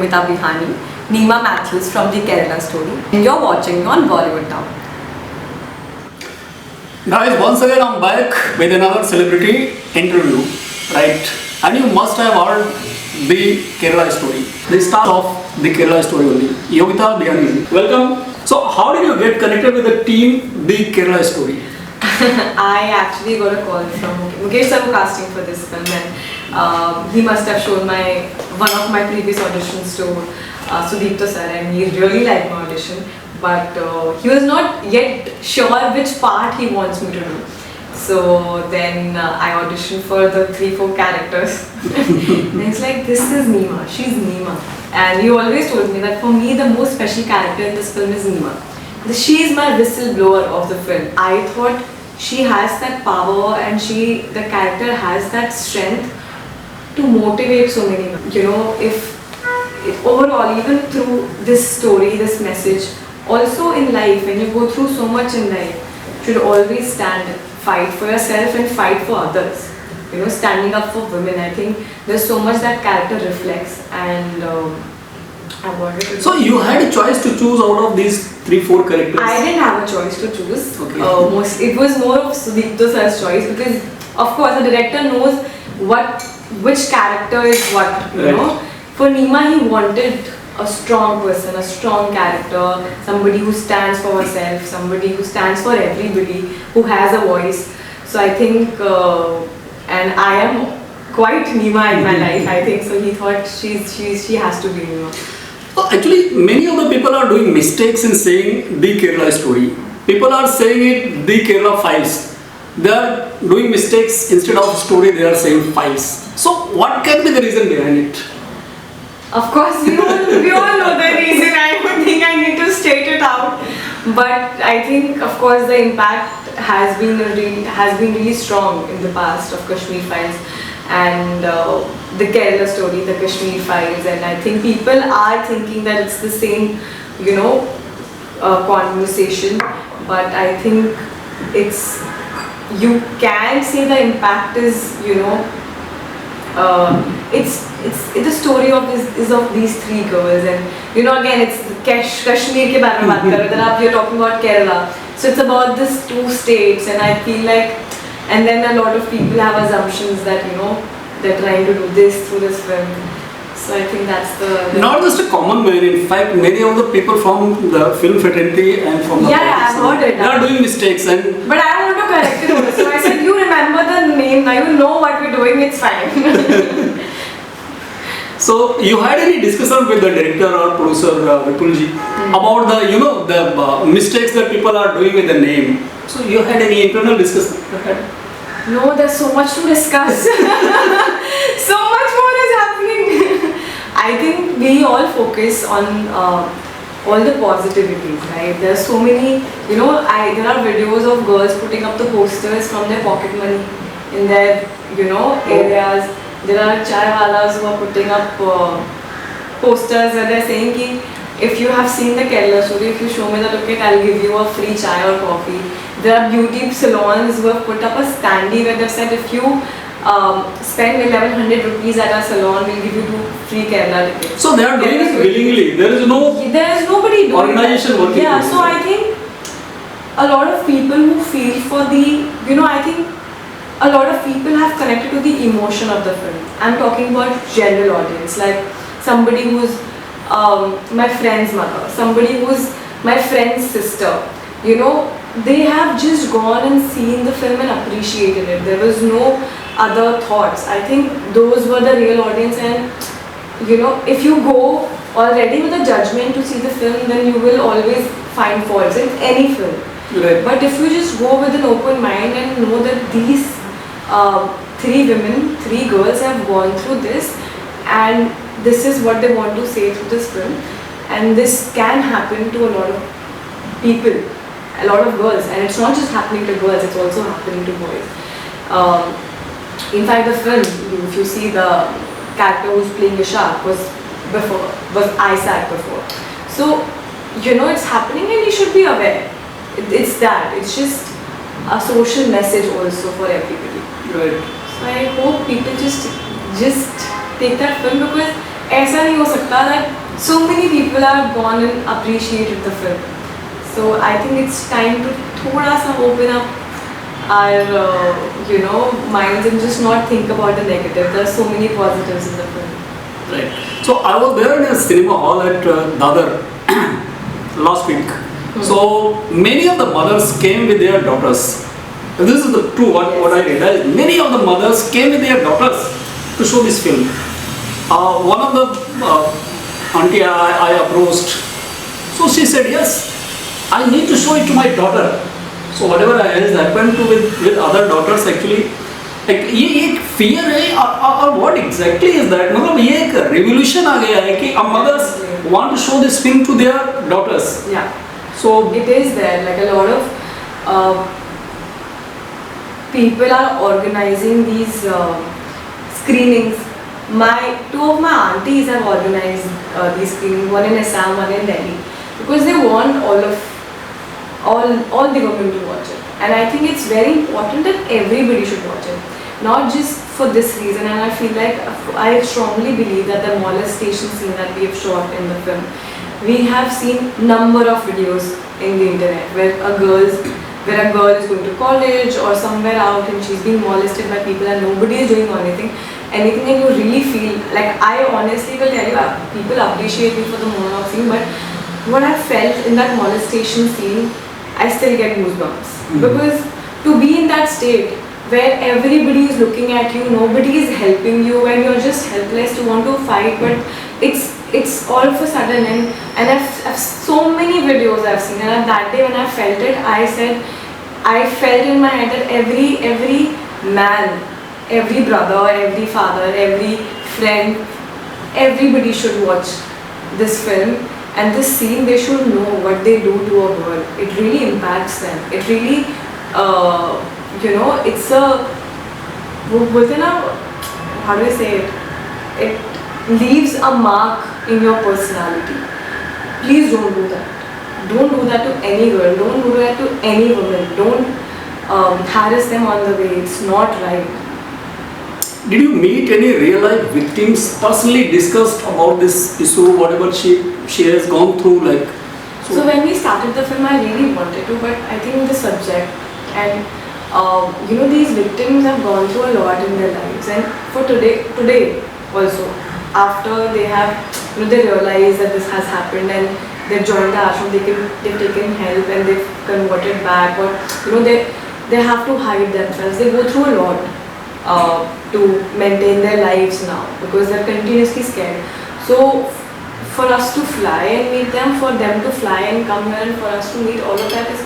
Yogita Bihani, Neema Matthews from the Kerala story. And you're watching on Bollywood Town. Guys, once again I'm back with another celebrity interview, right? And you must have heard the Kerala story. The star of the Kerala story only, Yogita Bihani. Welcome. So how did you get connected with the team, the Kerala story? I actually got a call from Yogesh Mishra casting for this film, and he must have shown one of my previous auditions to Sudipto sir, and he really liked my audition, but he was not yet sure which part he wants me to do. So then I auditioned for the 3-4 characters and it's like, this is Neema, she's Neema, and he always told me that for me the most special character in this film is Neema. She is my whistleblower of the film. I thought she has that power, and the character has that strength to motivate so many. You know, if overall, even through this story, this message, also in life, when you go through so much in life, you should always fight for yourself and fight for others. You know, standing up for women. I think there's so much that character reflects, and I wanted to. So you had a choice to choose out of these 3-4 characters? I didn't have a choice to choose. Okay. It was more of Sudipto sir's choice, because of course the director knows which character is what, you know. For Neema, he wanted a strong person, a strong character, somebody who stands for herself, somebody who stands for everybody, who has a voice. So I think, and I am quite Neema in my life, I think, so he thought she has to be Neema. Actually, many of the people are doing mistakes in saying the Kerala story. People are saying it the Kerala files. They are doing mistakes. Instead of story, they are saying files. So what can be the reason behind it? Of course, we all know the reason. I don't think I need to state it out. But I think, of course, the impact has been really strong in the past of Kashmir Files and the Kerala story, the Kashmir Files, and I think people are thinking that it's the same, you know, conversation. But I think you can say the impact is, you know, it's the story of these 3 girls, and you know, again, it's Kashmir ke baare mein baat kar rahe, then up you're talking about Kerala, so it's about these 2 states, and I feel like, and then a lot of people have assumptions that, you know, they're trying to do this through this film. So I think that's the not just a common man. In fact, many of the people from the film fraternity and from the I've heard it. They are doing mistakes, and but I want to correct it also. So I said, you remember the name, now you know what we're doing, it's fine. So you had any discussion with the director or producer Vipulji about the mistakes that people are doing with the name? So you had any internal discussion? No, there's so much to discuss. So much more is happening. I think we all focus on all the positivities, right? There's so many, you know, there are videos of girls putting up the posters from their pocket money in their, you know, areas. There are chai walas who are putting up posters where they're saying ki, if you have seen the Kerala story, if you show me the ticket, I'll give you a free chai or coffee. There are beauty salons who have put up a standee where they've said, if you spend 1100 rupees at our salon, we'll give you 2 free Kerala tickets. So they are doing it willingly. There is nobody doing organization working. Yeah, so I think a lot of people who feel for the, you know, I think a lot of people have connected to the emotion of the film. I'm talking about general audience, like somebody who's my friend's mother, somebody who's my friend's sister. You know, they have just gone and seen the film and appreciated it. There was no other thoughts. I think those were the real audience, and you know, if you go already with a judgment to see the film, then you will always find faults in any film. Right. But if you just go with an open mind and know that these 3 women, 3 girls have gone through this, and this is what they want to say through this film, and this can happen to a lot of people, a lot of girls, and it's not just happening to girls, it's also happening to boys. In fact, the film, if you see, the character who's playing the shark was ISAC before. So, you know, it's happening and you should be aware. It's that. It's just a social message also for everybody. Right. So I hope people just take that film, because ऐसा नहीं हो सकता that so many people are gone and appreciated the film. So I think it's time to थोड़ा सा open up our minds and just not think about the negative. There are so many positives in the film. Right. So I was there in a cinema hall at Dadar last week. So many of the mothers came with their daughters. This is the true what I realized. Many of the mothers came with their daughters to show this film. One of the auntie I approached, so she said, yes, I need to show it to my daughter. So whatever has happened to with other daughters actually, like ये एक fear है और what exactly is that? मतलब ये एक revolution आ गया है कि mothers want to show this film to their daughters. Yeah. So it is there, like a lot of people are organizing these screenings. Two of my aunties have organized these screenings, one in Assam, one in Delhi, because they want all the women to watch it. And I think it's very important that everybody should watch it, not just for this reason. And I feel like I strongly believe that the molestation scene that we have shot in the film, we have seen number of videos in the internet where a girl is going to college or somewhere out and she's being molested by people and nobody is doing anything, and you really feel like, I honestly will tell you, people appreciate me for the monologue scene, but what I felt in that molestation scene, I still get goosebumps. Because to be in that state where everybody is looking at you, nobody is helping you, and you're just helpless to want to fight, but it's all of a sudden, and I've so many videos I've seen, and at that day when I felt it, I felt in my head that every man, every brother, every father, every friend, everybody should watch this film, and this scene, they should know what they do to a girl. It really impacts them. It really, it's within how do I say it? It leaves a mark in your personality. Please don't do that. Don't do that to any girl. Don't do that to any woman. Don't harass them on the way. It's not right. Did you meet any real life victims, personally discussed about this issue, whatever she has gone through, like? So when we started the film, I really wanted to, but I think the subject and these victims have gone through a lot in their lives, and for today also, after they have they realize that this has happened and they've joined the ashram, they've taken help and they've converted back, or they have to hide themselves. They go through a lot to maintain their lives now because they're continuously scared. So for us to fly and meet them, for them to fly and come here, and for us to meet all of that is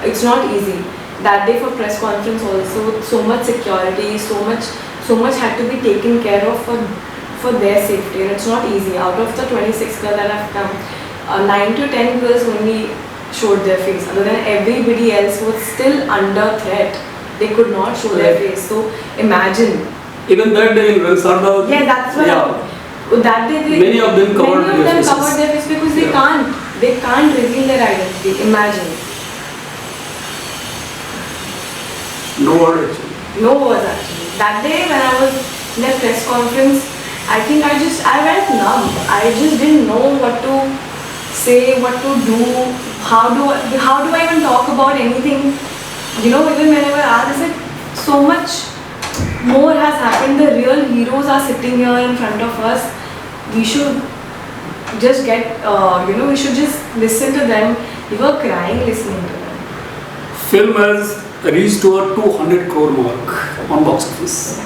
it's not easy. That day for press conference also, so much security, so much had to be taken care of for their safety, and it's not easy. Out of the 26 girls that have come, 9 to 10 girls only showed their face. Other than everybody else was still under threat. They could not show their face. So imagine. Even that day in Valsarda. Yeah, that's why. Yeah. That day many of them covered their face because they can't reveal their identity. Imagine. No word actually. No words actually. That day when I was in a press conference, I think I went numb. I just didn't know what to say, what to do, how do I even talk about anything. Even whenever I said, so much more has happened. The real heroes are sitting here in front of us. We should just we should just listen to them. We were crying listening to them. Film has reached to a 200 crore mark on box office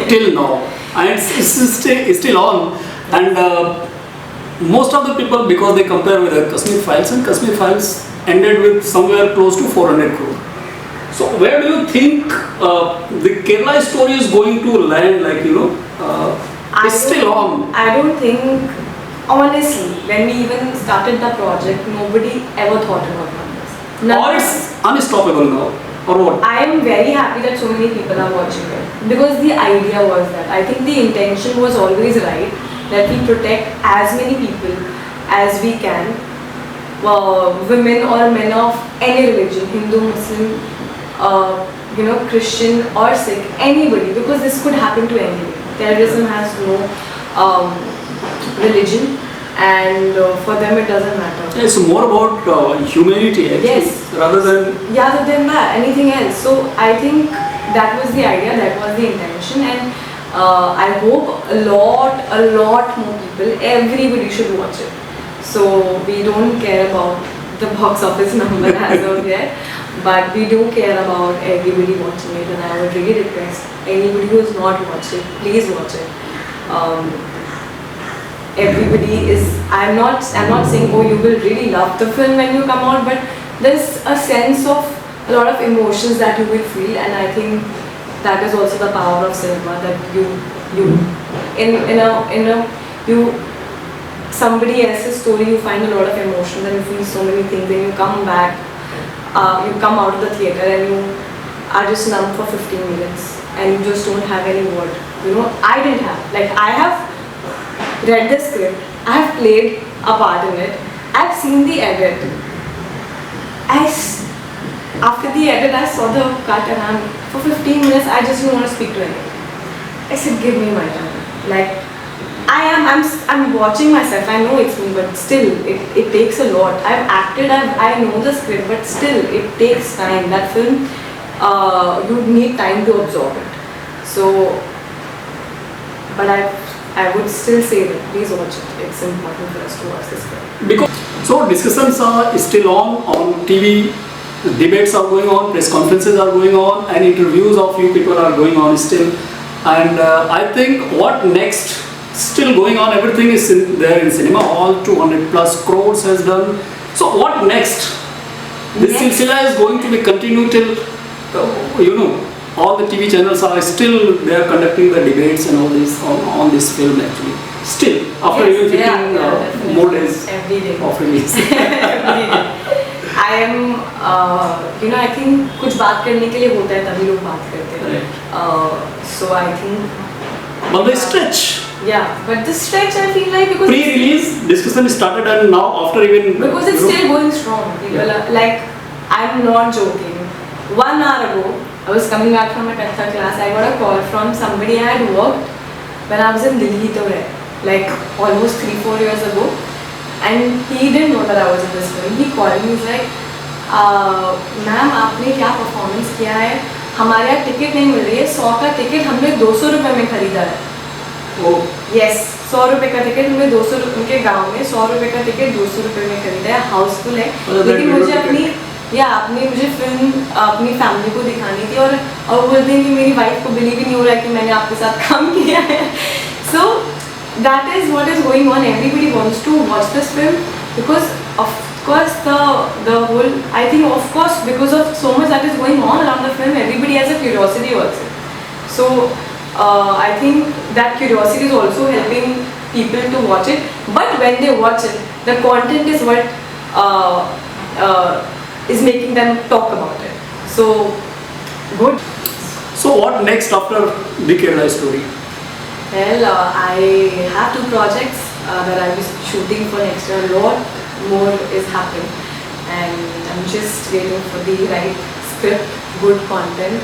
till now, and it's still on. And most of the people, because they compare with the Kashmir Files, and Kashmir Files ended with somewhere close to 400 crore. So where do you think the Kerala story is going to land? It's still on. I don't think, honestly, when we even started the project, nobody ever thought about numbers. Or it's unstoppable now. Or what? I am very happy that so many people are watching it, because the idea was that, I think the intention was always right, that we protect as many people as we can, women or men of any religion, Hindu, Muslim, Christian or Sikh, anybody, because this could happen to anybody. Terrorism has no religion, and for them it doesn't matter. It's more about humanity actually, Yes. rather than Rather than that, anything else. So I think that was the idea, that was the intention, and I hope a lot more people, everybody should watch it. So we don't care about the box office number as of yet, but we do care about everybody watching it, and I would really request anybody who has not watched it, please watch it. Everybody is, I'm not saying, oh, you will really love the film when you come out, but there's a sense of a lot of emotions that you will feel, and I think that is also the power of cinema, that somebody else's story, you find a lot of emotions and you feel so many things, and you come back, you come out of the theatre and you are just numb for 15 minutes and you just don't have any word. I didn't have, I have read the script, I have played a part in it, I've seen the edit. After the edit, I saw the cut, and for 15 minutes I just didn't want to speak to anyone. I said, give me my time. I'm watching myself, I know it's me, but still, it takes a lot. I've acted, I know the script, but still, it takes time. That film, you need time to absorb it. So, but I would still say that please watch it. It's important for us to watch this film. So discussions are still on TV, debates are going on, press conferences are going on, and interviews of few people are going on still. And I think what next still going on, everything is there in cinema hall, 200 plus crores has done. So what next? This silsila is going to be continued till, all the TV channels are still, they are conducting the debates and all this on this film actually. Still, after even 15 more days of release. I am, I think कुछ बात करने के लिए होता है तभी लोग बात करते हैं. So I think. But the stretch. Yeah, but the stretch I feel like because pre-release discussion started, and now after even because it's still going strong. People are, I'm not joking. 1 hour ago, I was coming back from my 10th class. I got a call from somebody I had worked when I was in Delhi, almost 3-4 years ago, and he didn't know that I was in this film. He called me. He's like, "Ma'am, आपने क्या performance किया है? हमारे यहाँ ticket नहीं मिल रही है. 100 का टिकट हमने 200 रुपए में खरीदा है." Yes, 100 रुपए का टिकट हमने 200 उनके गांव में 100 रुपए का टिकट 200 रुपए में खरीदा है. हाउसफुल है, लेकिन मुझे मुझे फिल्म अपनी फैमिली को दिखानी थी, और बोलते हैं कि मेरी वाइफ को बिलीव ही नहीं हो रहा है कि मैंने आपके साथ काम किया है. So that is what is going on. Everybody wants to watch this film because of course the whole, I think of course because of so much that is going on around the film, everybody has a curiosity also. So I think that curiosity is also helping people to watch it, but when they watch it, the content is what is making them talk about it. So good. So what next after the Kerala story? Well, I have 2 projects that I'll be shooting for next year. A lot more is happening, and I'm just waiting for the right script, good content,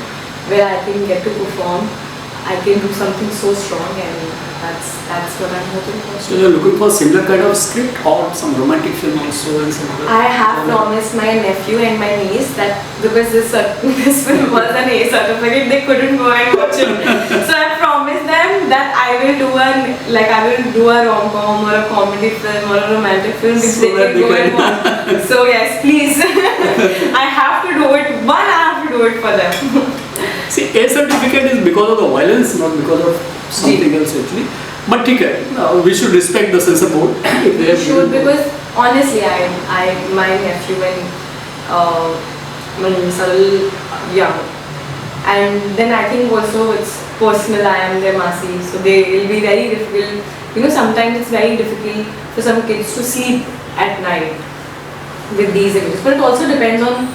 where I can get to perform. I can do something so strong, and that's what I'm hoping for. So you're looking for similar kind of script or some romantic film also? I have promised my nephew and my niece that because this film was an A certificate, they couldn't go and watch it. So I promised them that I will do a rom-com or a comedy film or a romantic film which so they can go and watch. So yes, please. I have to do it. I have to do it for them. See, A certificate is because of the violence, not because of something else actually. But we should respect the censor board. We should, because honestly, my nephew and my niece are young, and then I think also it's personal. I am their masi, so they will be very difficult. Sometimes it's very difficult for some kids to sleep at night with these images. But it also depends on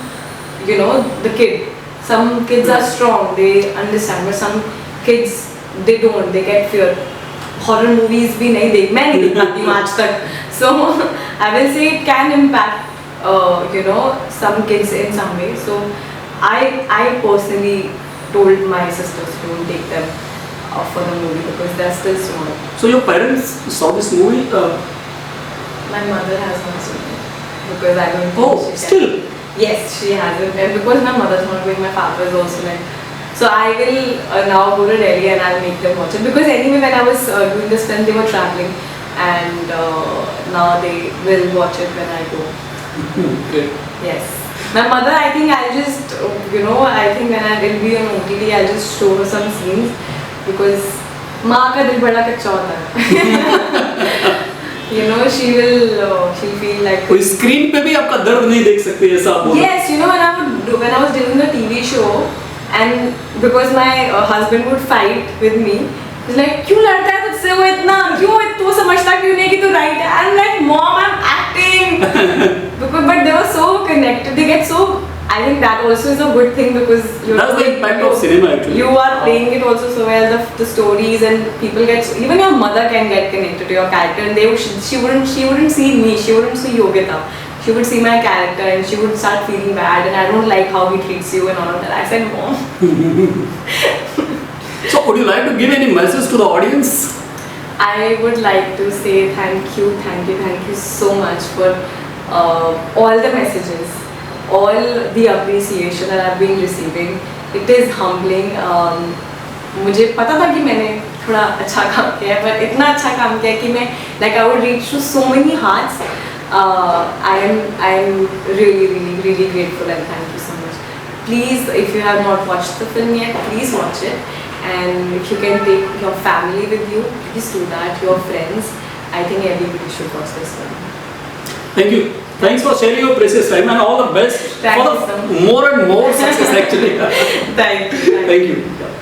the kid. Some kids are strong, they understand, but some kids they don't. They get fear. Horror movies भी नहीं देख, मैं नहीं देख पाती हूँ आज तक. So I will say it can impact some kids in some way. So I personally told my sisters to take them for the movie because they're still small. So your parents saw this movie? My mother has not seen it because I don't think Oh, she still? can. Yes, she hasn't, and because my mother's not going, my father is also like. So I will now go to Delhi and I'll make them watch it because anyway when I was doing this film they were traveling and now they will watch it when I go. Great. Yes. My mother, I think I'll just, I think when I will be on OTT, I'll just show her some scenes because माँ का दिल बड़ा कच्चा होता है. She'll feel like. कोई screen पे भी आपका दर्द नहीं देख सकते ऐसा आप बोलो. Yes, when I was doing the TV show, and because my husband would fight with me, he's like, क्यों लड़ता है तुझसे वो इतना, क्यों तू समझता क्यों नहीं कि तू right है? I'm like, Mom, I'm acting. But they were so connected. They get so. I think that also is a good thing because That's the impact of cinema actually. You are playing it also so well, the stories, and people get, even your mother can get connected to your character, and she wouldn't see me, she wouldn't see Yogita, she would see my character and she would start feeling bad and I don't like how he treats you and all of that. I said, Mom. So would you like to give any message to the audience? I would like to say thank you so much for all the messages, all the appreciation that I've been receiving. It is humbling. मुझे पता था कि मैंने थोड़ा अच्छा काम किया है, but इतना अच्छा काम किया कि मैं I would reach to so many hearts. I am really grateful and thank you so much. Please, if you have not watched the film yet, please watch it. And if you can take your family with you, please do that. Your friends. I think everybody should watch this film. Thank you. Thanks for sharing your precious time and all the best Thank for you so much. more and more success actually. Thank you. Thank you.